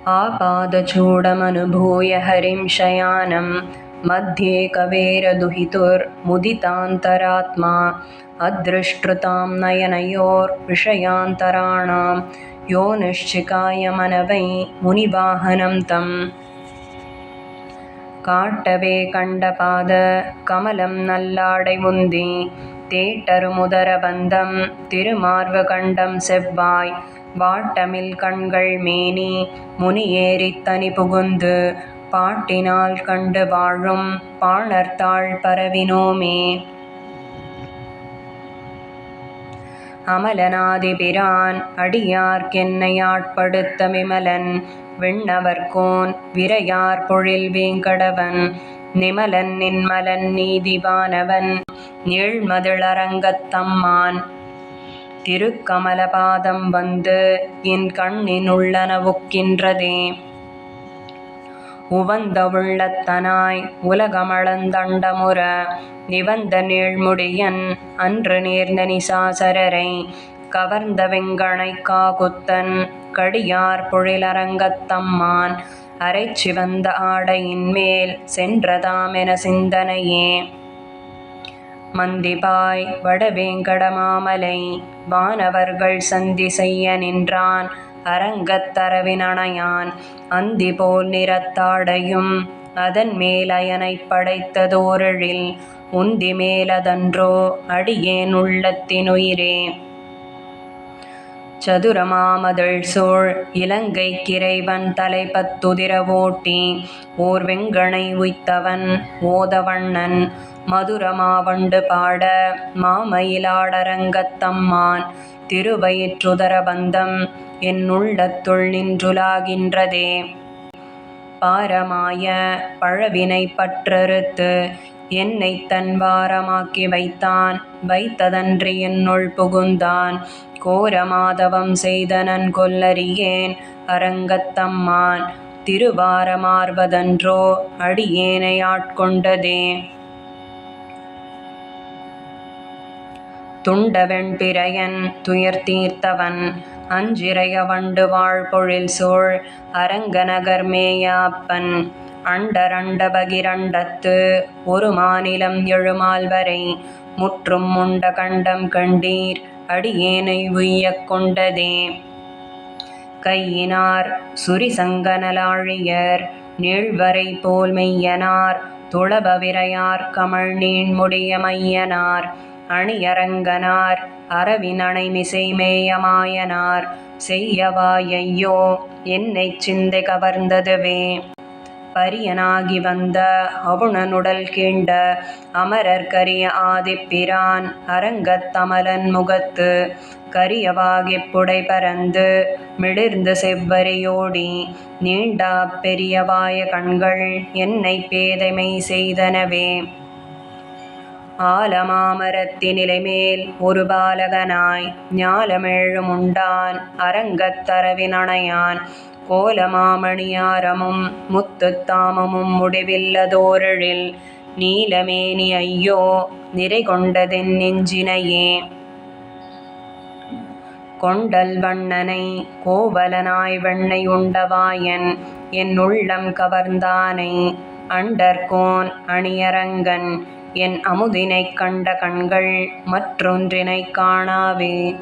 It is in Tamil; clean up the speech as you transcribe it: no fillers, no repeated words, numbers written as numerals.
आपादचूडमनुभूय हरिं शयानं मध्ये कवेरदुहितुर्मुदितान्तरात्मा अदृष्टृतां नयनयोर्विषयान्तराणां यो निश्चिकायमनवै मुनिवाहनं तम् காட்டவே கண்டபாத கமலம் நல்லாடை முந்தி தேட்டருமுதர பந்தம் திருமார்வ கண்டம் செவ்வாய் வாட்டமில் கண்கள் மேனி முனியேறித் தனி புகுந்து பாட்டினால் கண்டு வாழும் பாணர்த்தாள் பரவினோமே. அமலனாதிபிரான் அடியார்க்கென்னை ஆட்படுத்த விமலன் விண்ணவர்கோன் விரையார் பொழில் வேங்கடவன் நிமலன் நின்மலன் நீதிவானவன் நீழ்மதிளரங்கத்தம்மான் திருக்கமலபாதம் வந்து என் கண்ணினுள்ளனவுக்கின்றதே. உவந்த உள்ளத்தனாய் உலகமளந்தண்டமுற நிவந்த நீழ்முடியன் அன்று நேர்ந்த நிசாசரரை கவர்ந்த வெங்கணை காகுத்தன் கடியார் பொழிலரங்கத்தம்மான் அரைச்சிவந்த ஆடையின் மேல் சென்றதாமென சிந்தனையே. மந்திபாய் வடவேங்கடமாமலை வானவர்கள் சந்தி செய்ய நின்றான் அரங்கத்தரவினணையான் அந்தி போல் நிறத்தாடையும் அதன் மேல் அயனைப் படைத்ததோரெழில் உந்தி மேலதன்றோ அடியேன் உள்ளத்தினுயிரே. சதுரமாமதழ் சூழ் இலங்கைக் கிறைவன் தலைபத்துதிரவோட்டி ஓர் வெங்கணை உய்த்தவன் ஓதவண்ணன் மதுரமாவண்டு பாட மாமயிலாடரங்கத்தம்மான் திருவயிற்றுதர பந்தம் என் உள்ளத்துள் நின்றுலாகின்றதே. பாரமாய பழவினை பற்றறுத்து என்னை தன் வாரமாக்கி வைத்தான் வைத்ததன்றி என்னுள் புகுந்தான் கோரமாதவம் செய்தனன் கொல்லறியேன் அரங்கத்தம்மான் திருவாரமார்வதன்றோ அடியேனை ஆட்கொண்டதே. துண்டவெண்பிறையன் துயர் தீர்த்தவன் அஞ்சிறைய வண்டு வாழ்பொழில் சூழ் அரங்கநகர் மேய அப்பன் அண்டரண்ட பகிரண்டத்து ஒரு மாநிலம் எழுமால்வரை முற்றும் முண்ட கண்டம் கண்டீர் அடியேனை உய்யக் கொண்டதே. கையினார் சுரிசங்கனலாழியர் நீழ்வரை போல் மெய்யனார் துளபவிரையார் கமழ் நீண்முடிய மையனார் அணியரங்கனார் அரவினணை மிசைமேயமாயனார் செய்யவாயையோ என்னைச் சிந்தை கவர்ந்ததுவே. பரியனாகி வந்த அவுணனுடல் கீண்ட அமரர் கரிய ஆதிப்பிரான் அரங்கத்தமலன் முகத்து கரியவாகிப் புடை பரந்து மிளிர்ந்து செவ்வரியோடி நீண்டா பெரியவாய கண்கள் என்னை பேதைமை செய்தனவே. ஆலமாமரத்தினிலைமேல் ஒரு பாலகனாய் ஞாலமேழும் உண்டான் அரங்கத்தரவினணையான் கோலமாமணியாரமும் முத்துத்தாமமும் முடிவில்லதோரெழில் நீலமேனி ஐயோ நிறை கொண்டதென் நெஞ்சினையே. கொண்டல் வண்ணனை கோவலனாய் வெண்ணை உண்டவாயன் என் உள்ளம் கவர்ந்தானை அண்டர்கோன் அணியரங்கன் என் அமுதினைக் கண்ட கண்கள் மற்றொன்றினைக் காணாவே.